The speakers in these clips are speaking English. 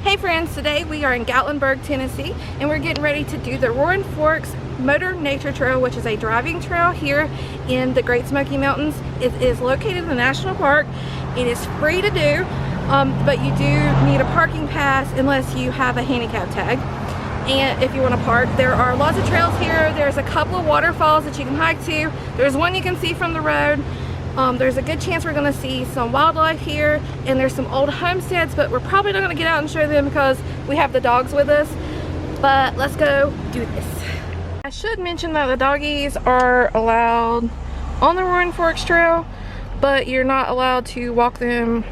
Hey friends, today we are in Gatlinburg, Tennessee, and we're getting ready to do the Roaring Forks Motor Nature Trail, which is a driving trail here in the Great Smoky Mountains. It is located in the National Park. It is free to do, but you do need a parking pass unless you have a handicap tag. And if you want to park, there are lots of trails here. There's a couple of waterfalls that you can hike to. There's one you can see from the road. There's a good chance we're going to see some wildlife here, and there's some old homesteads, but we're probably not going to get out and show them because we have the dogs with us. But let's go do this. I should mention that the doggies are allowed on the Roaring Forks Trail, but you're not allowed to walk them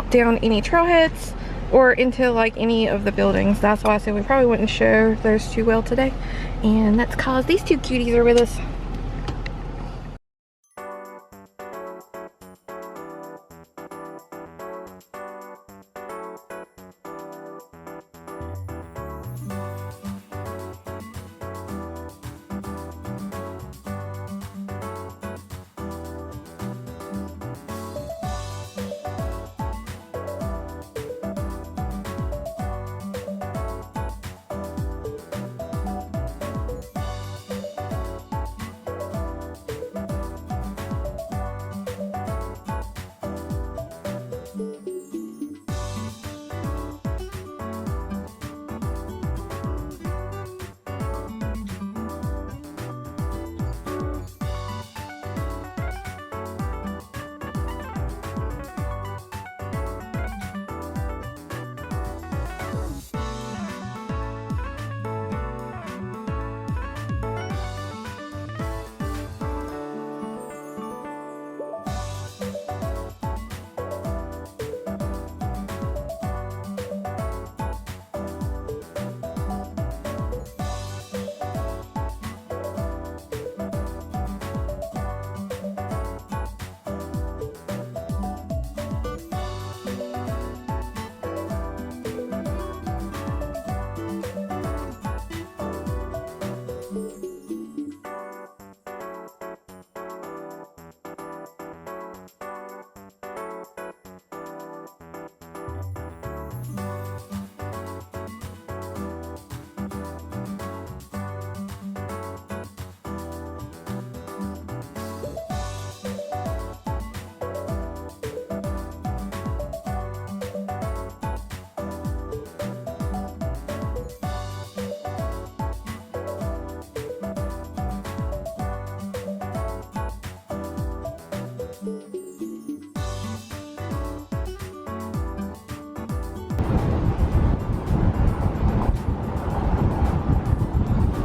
down any trailheads or into like any of the buildings. That's why I said we probably wouldn't show those too well today, and that's cause these two cuties are with us.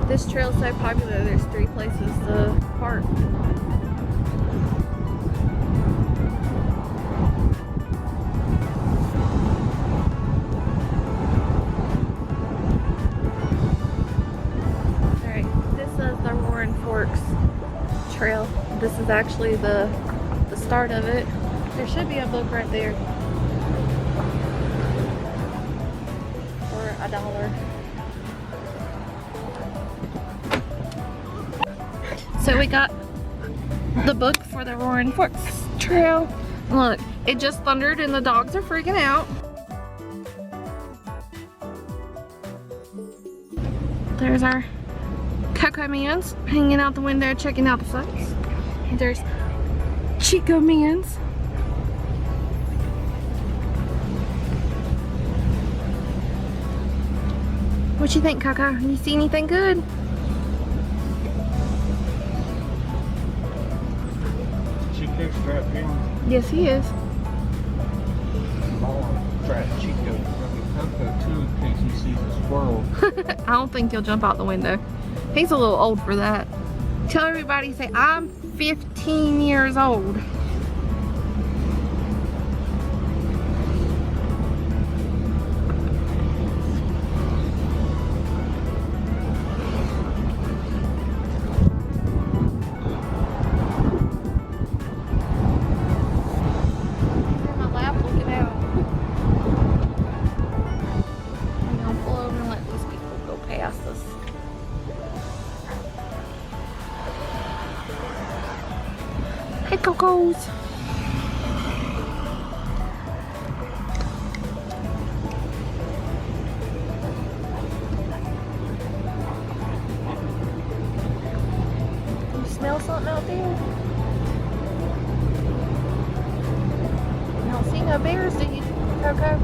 This trail is so popular, there's 3 places to park. Alright, this is the Roaring Forks Trail. This is actually the start of it. There should be a book right there for $1. So we got the book for the Roaring Forks Trail. Look, it just thundered and the dogs are freaking out. There's our Coco Mans hanging out the window checking out the sights. And there's Chico Mans. What you think, Coco? You see anything good? Strapped in. Yes, he is. Chico too, in case he sees a squirrel. I don't think he'll jump out the window. He's a little old for that. Tell everybody, say, I'm 15 years old. Hey, Cocos. out there. You don't see no bears, do you, Coco?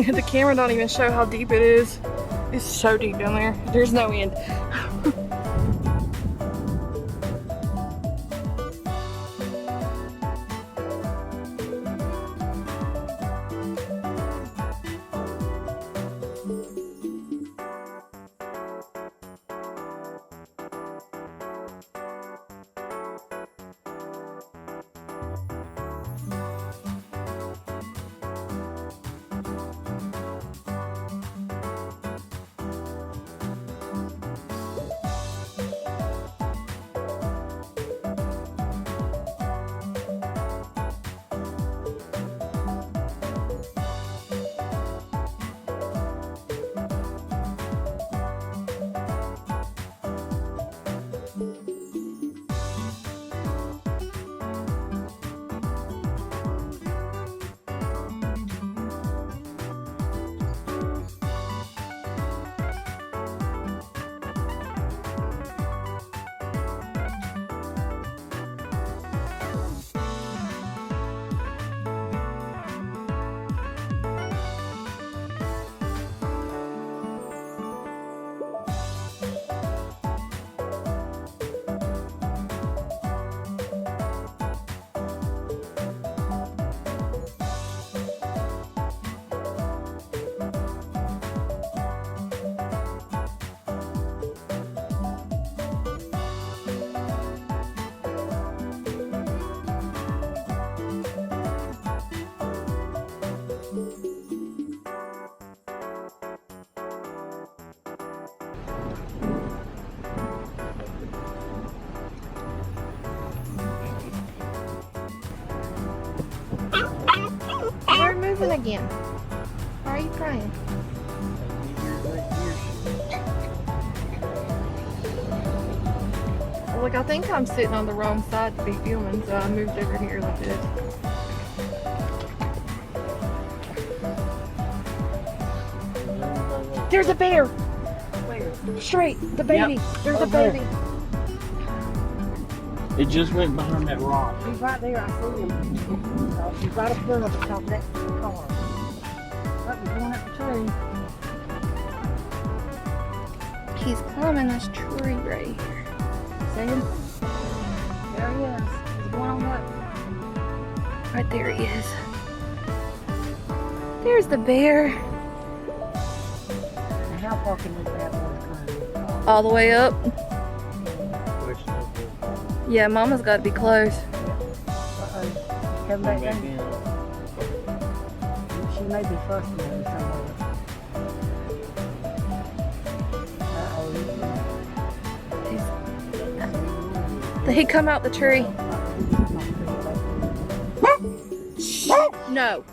The camera don't even show how deep it is. It's so deep down there. There's no end. They're moving again. Why are you crying? Look, I think I'm sitting on the wrong side to be filming, so I moved over here like this. There's a bear! Where? Straight, the baby. Yep. There's a baby. It just went behind that rock. He's right there, I see him. He's right up there on the top of that car. That was going up the tree. He's climbing this tree right here. See him? There he is. He's going on up. Right there he is. There's the bear. Now how far can this bad boy climb? All the way up. Yeah, Mama's got to be close. Uh-oh. Come back down. She may be fussing at him somewhere. Did he come out the tree? No.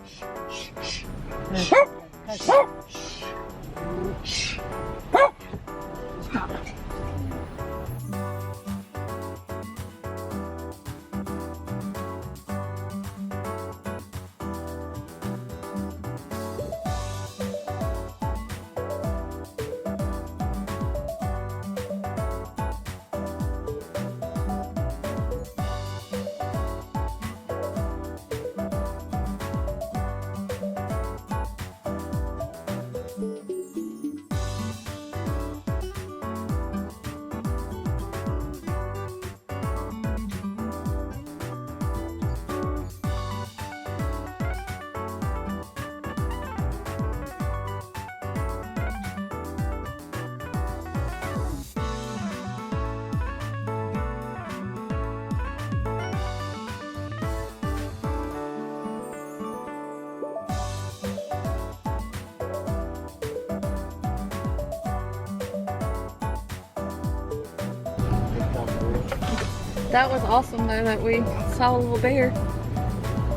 That was awesome though that we saw a little bear.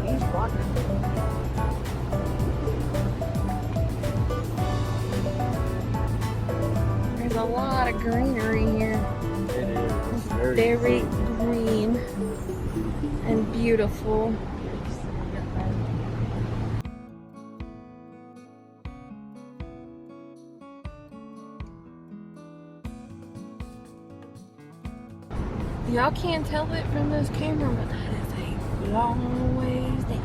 He's watching. There's a lot of greenery here. It is. It's very green and beautiful. Y'all can't tell it from this camera, but that is a long ways down.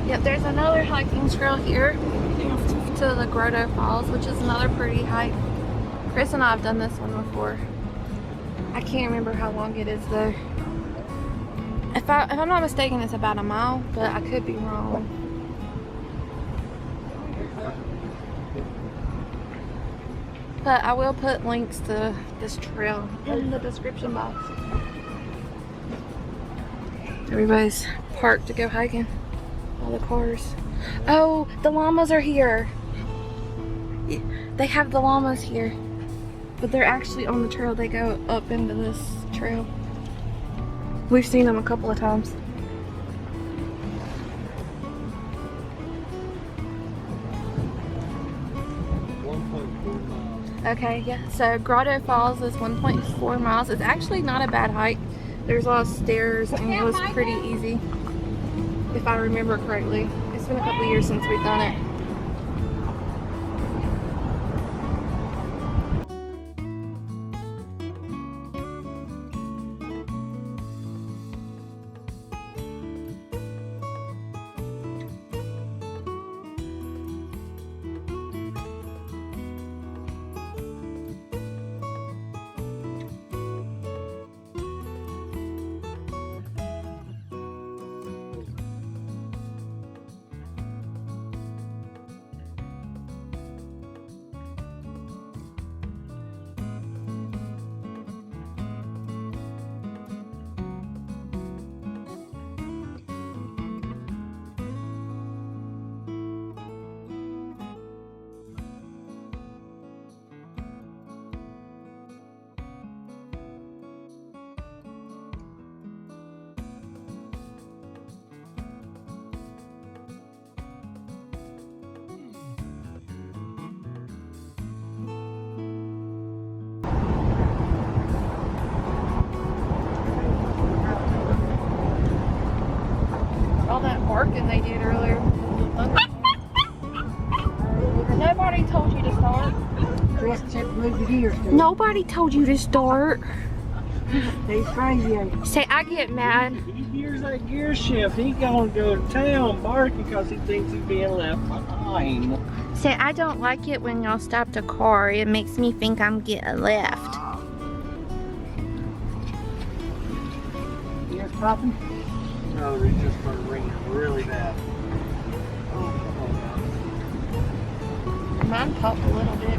Yep, there's another hiking trail here to the Grotto Falls, which is another pretty hike. Chris and I have done this one before. I can't remember how long it is though. If I'm not mistaken, it's about a mile, but I could be wrong. But I will put links to this trail in the description box. Everybody's parked to go hiking. All the cars. Oh, the llamas are here. They have the llamas here. But they're actually on the trail. They go up into this trail. We've seen them a couple of times. Okay, yeah. So Grotto Falls is 1.4 miles. It's actually not a bad hike. There's a lot of stairs and it was pretty easy. If I remember correctly. It's been a couple of years since we've done it. All that barking they did earlier. Nobody told you to start. Chris said move the gears. Nobody told you to start. He's crazy, ain't he? Say, I get mad. He hears that gear shift. He gonna go to town barking because he thinks he's being left behind. Say, I don't like it when y'all stop the car. It makes me think I'm getting left. Gears popping? No, they just started ringing really bad. Oh, come on now. Mine popped a little bit.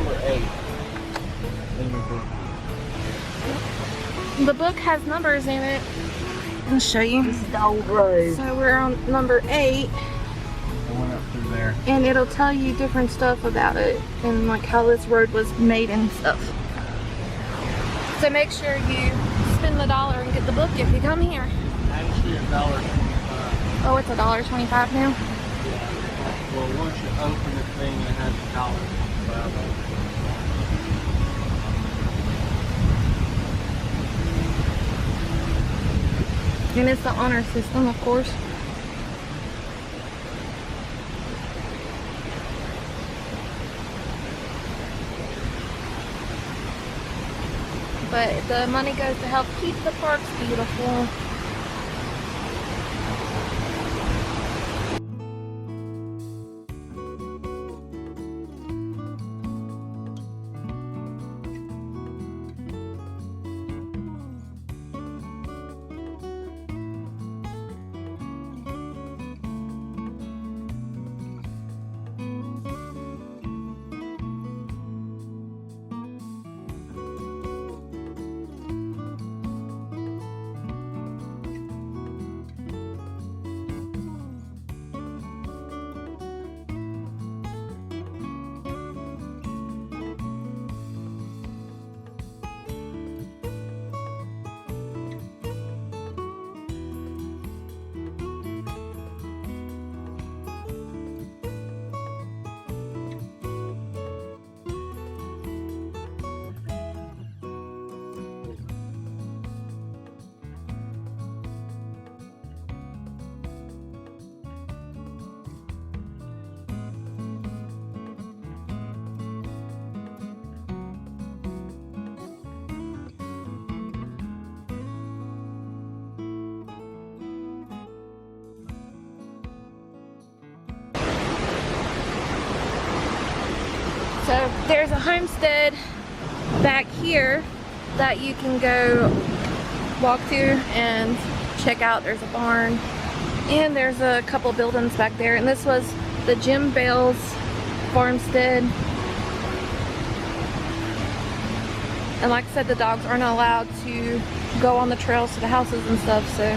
number 8 in your book. The book has numbers in it. I'll show you. This is the old road. So we're on number 8. I went up through there. And it'll tell you different stuff about it and like how this road was made and stuff. So make sure you spend the $1 and get the book if you come here. Actually, $1.25. Oh, it's $1.25 now? Well, once you open the thing, it has $1.25. And it's the honor system, of course. But the money goes to help keep the parks beautiful. So there's a homestead back here that you can go walk to and check out. There's a barn and there's a couple buildings back there, and this was the Jim Bales farmstead. And like I said, the dogs aren't allowed to go on the trails to the houses and stuff, so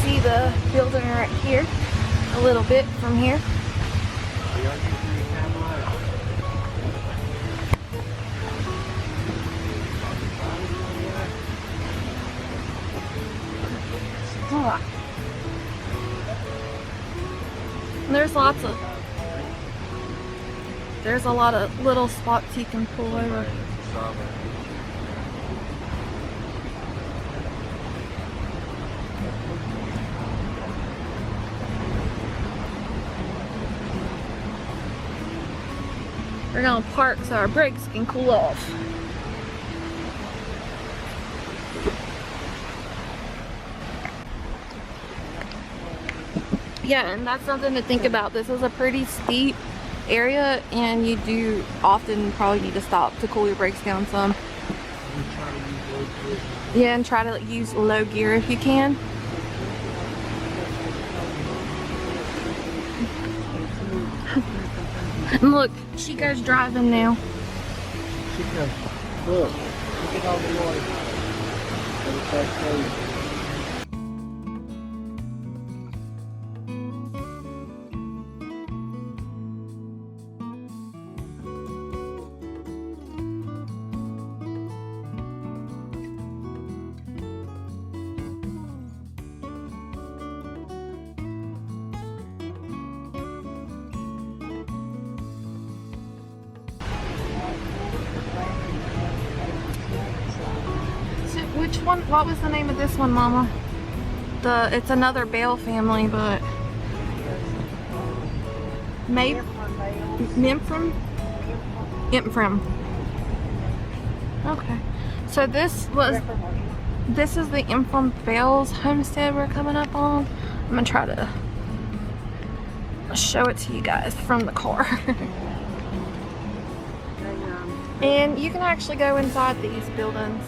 see the building right here a little bit from here. There's a lot of little spots you can pull over. We're gonna park so our brakes can cool off. Yeah, and that's something to think about. This is a pretty steep area, and you do often probably need to stop to cool your brakes down some. Yeah, and try to use low gear if you can. And look, Chico's driving now. Chico, look at all the water. Which one? What was the name of this one, Mama? It's another Bale family, but Memphrem. Okay, so this is the Memphrem Bales homestead we're coming up on. I'm gonna try to show it to you guys from the car. And you can actually go inside these buildings.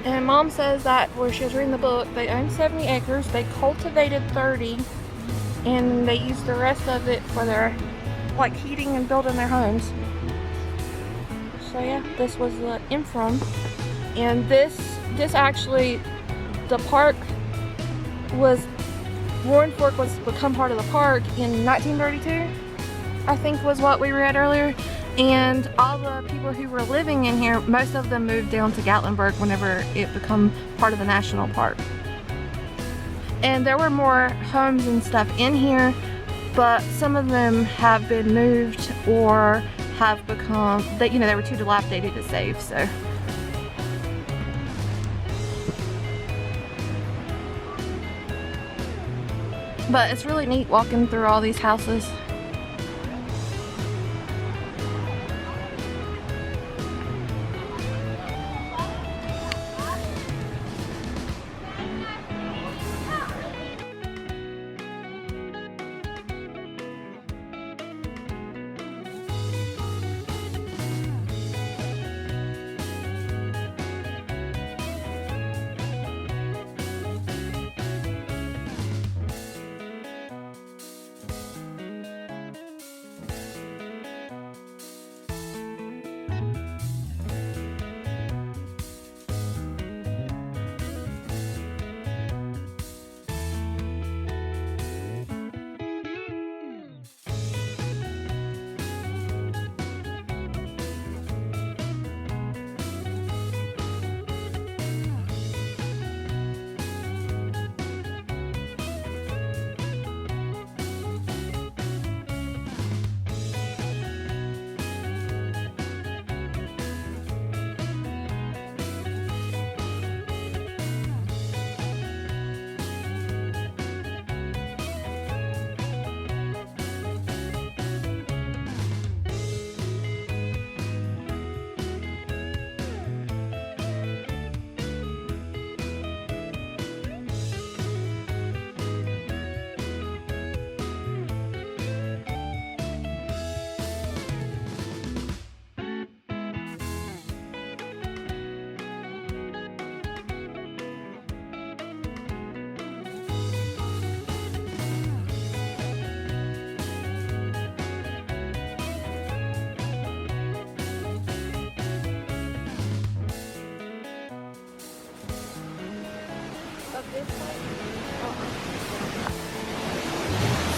And Mom says that where she was reading the book, they own 70 acres, they cultivated 30, and they used the rest of it for their like heating and building their homes. So yeah, this was the infram. And this actually, the park was, Roaring Fork was become part of the park in 1932, I think was what we read earlier. And all the people who were living in here, most of them moved down to Gatlinburg whenever it became part of the national park. And there were more homes and stuff in here, but some of them have been moved or have become, they were too dilapidated to save, so. But it's really neat walking through all these houses.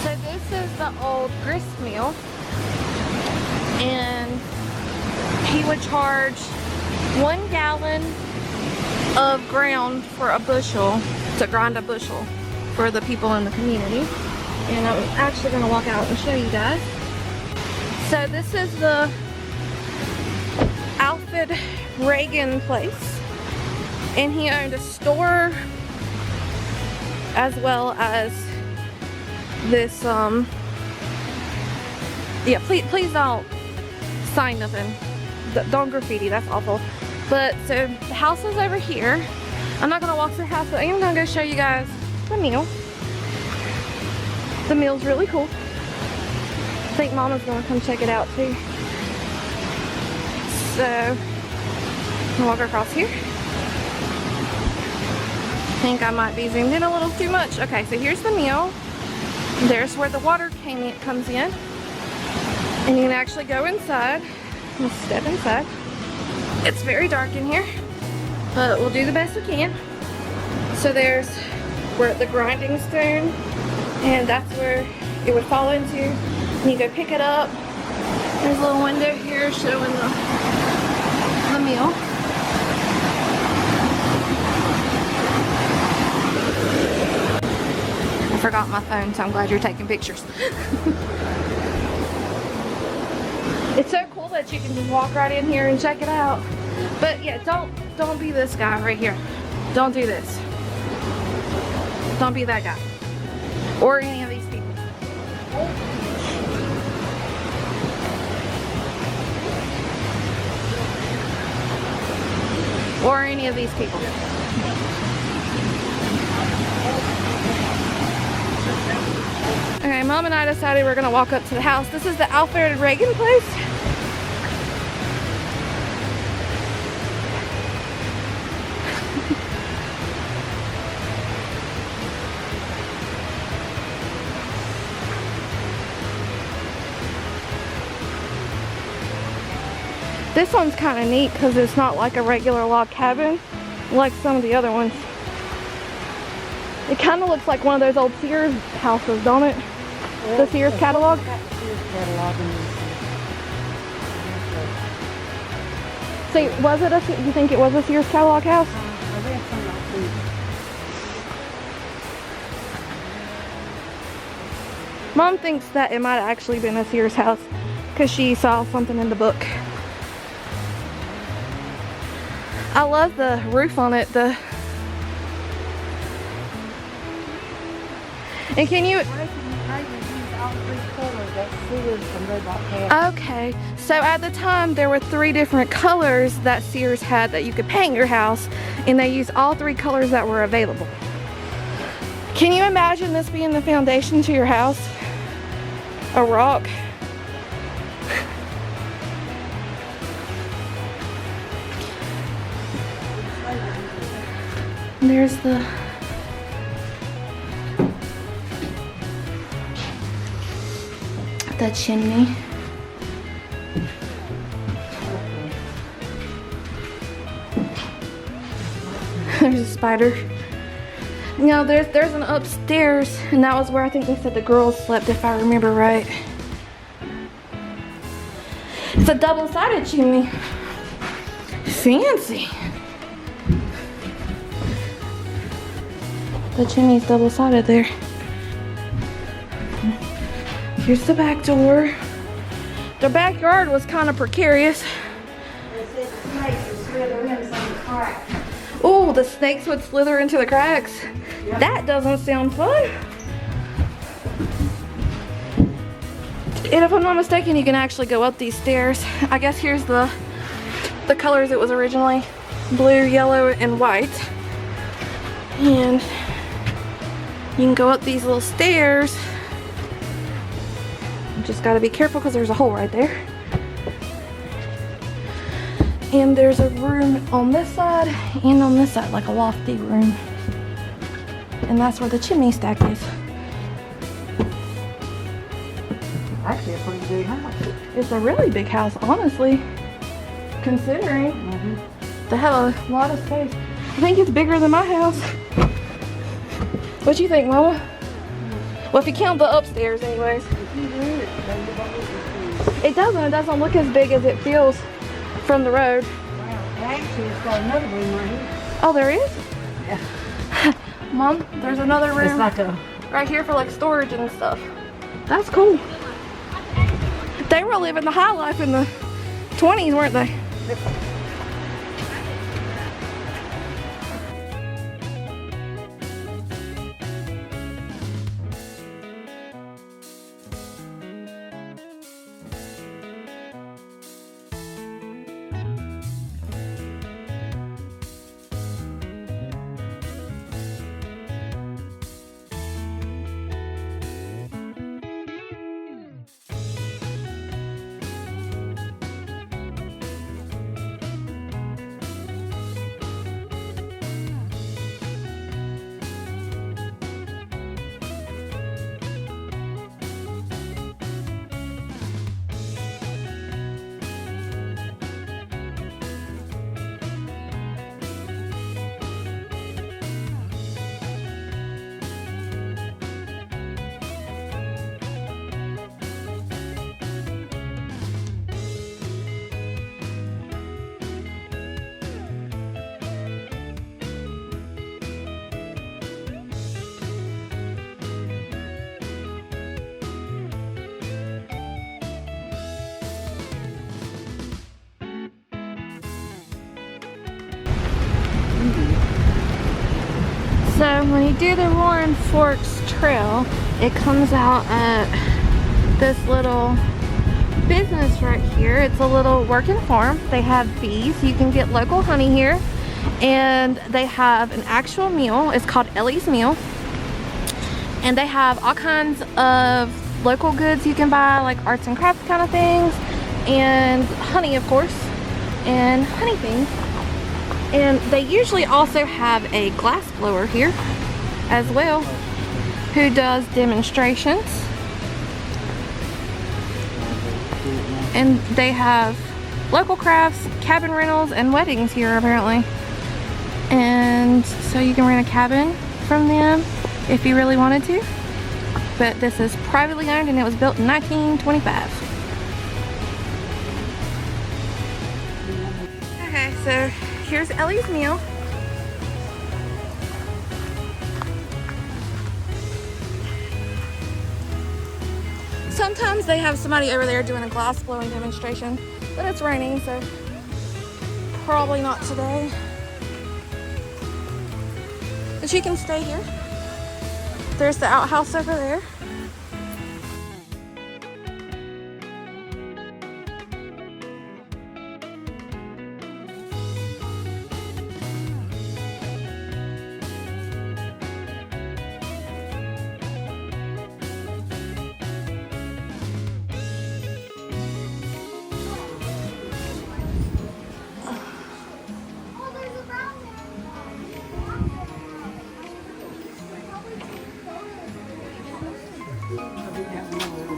So this is the old grist mill, and he would charge 1 gallon of ground for a bushel, to grind a bushel for the people in the community. And I'm actually going to walk out and show you guys. So this is the Alfred Reagan place, and he owned a store as well as this, yeah, please don't sign nothing. Don't graffiti, that's awful. But so the house is over here. I'm not gonna walk to the house, but I am gonna go show you guys the mill. The mill's really cool. I think Mama's gonna come check it out too. So I'm gonna walk across here. I think I might be zoomed in a little too much. Okay, so here's the mill. There's where the water comes in. And you can actually go inside. Let's step inside. It's very dark in here, but we'll do the best we can. So there's where the grinding stone, and that's where it would fall into. And you go pick it up. There's a little window here showing the mill. I forgot my phone, so I'm glad you're taking pictures. It's so cool that you can just walk right in here and check it out. But yeah, don't be this guy right here. Don't do this. Don't be that guy. Or any of these people. Or any of these people. Okay, Mom and I decided we're gonna walk up to the house. This is the Alfred Reagan place. This one's kind of neat because it's not like a regular log cabin like some of the other ones. It kind of looks like one of those old Sears houses, don't it? Well, The Sears catalog. Sears catalog in See, was it a? You think it was a Sears catalog house? I read something like this. Mom thinks that it might have actually been a Sears house because she saw something in the book. I love the roof on it. And can you? Okay, so at the time there were 3 different colors that Sears had that you could paint your house, and they used all 3 colors that were available. Can you imagine this being the foundation to your house? A rock. There's the chimney. There's a spider. No, there's an upstairs, and that was where I think they said the girls slept, if I remember right. It's a double-sided chimney. Fancy. The chimney's double-sided there. Here's the back door. The backyard was kind of precarious. Oh, the snakes would slither into the cracks. Yep. That doesn't sound fun. And if I'm not mistaken, you can actually go up these stairs. I guess here's the colors it was originally. Blue, yellow, and white. And you can go up these little stairs. You just gotta be careful because there's a hole right there. And there's a room on this side and on this side, like a lofty room. And that's where the chimney stack is. Actually a pretty big house. It's a really big house, honestly, considering they have a lot of space. I think it's bigger than my house. What you think, Mama? Well, if you count the upstairs anyways. It doesn't look as big as it feels from the road. Wow, actually it's got another room right here. Oh, there is? Yeah. Mom, there's another room It's like a... right here for like storage and stuff. That's cool. They were living the high life in the 20s, weren't they? So when you do the Roaring Forks Trail, it comes out at this little business right here. It's a little working farm. They have bees. You can get local honey here. And they have an actual meal. It's called Ellie's Meal. And they have all kinds of local goods you can buy, like arts and crafts kind of things, and honey, of course, and honey things. And they usually also have a glass blower here as well, who does demonstrations. And they have local crafts, cabin rentals, and weddings here apparently. And so you can rent a cabin from them if you really wanted to. But this is privately owned and it was built in 1925. Okay, so here's Ellie's meal. Sometimes they have somebody over there doing a glass blowing demonstration, but it's raining, so probably not today. But you can stay here. There's the outhouse over there.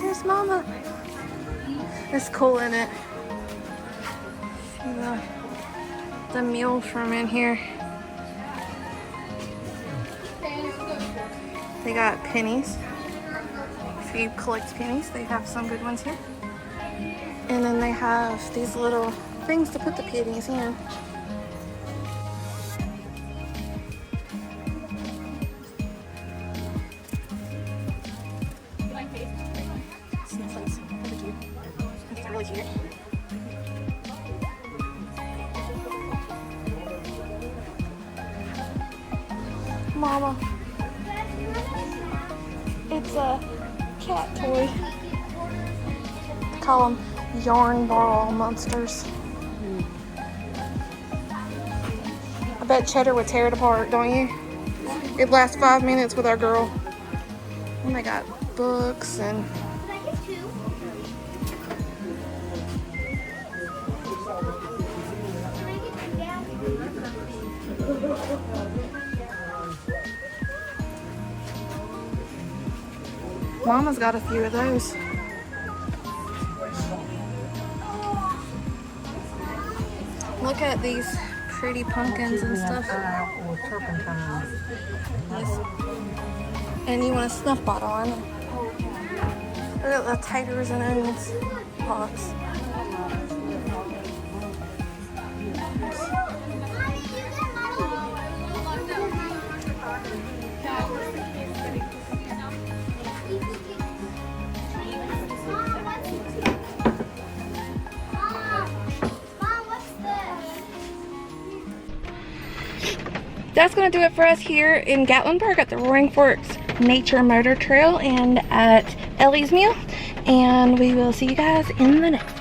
Here's Mama. It's cool, isn't it? See the meal from in here. They got pennies. If you collect pennies, they have some good ones here. And then they have these little things to put the pennies in. Mama, it's a cat toy. They call them yarn ball monsters. I bet Cheddar would tear it apart, don't you? It lasts 5 minutes with our girl. And they got books and Mama's got a few of those. Look at these pretty pumpkins and stuff. Or turpentine. Yes. And you want a snuff bottle on it. Look at the taters and onions box. That's going to do it for us here in Gatlinburg at the Roaring Forks Nature Motor Trail and at Ellie's Meal. And we will see you guys in the next one.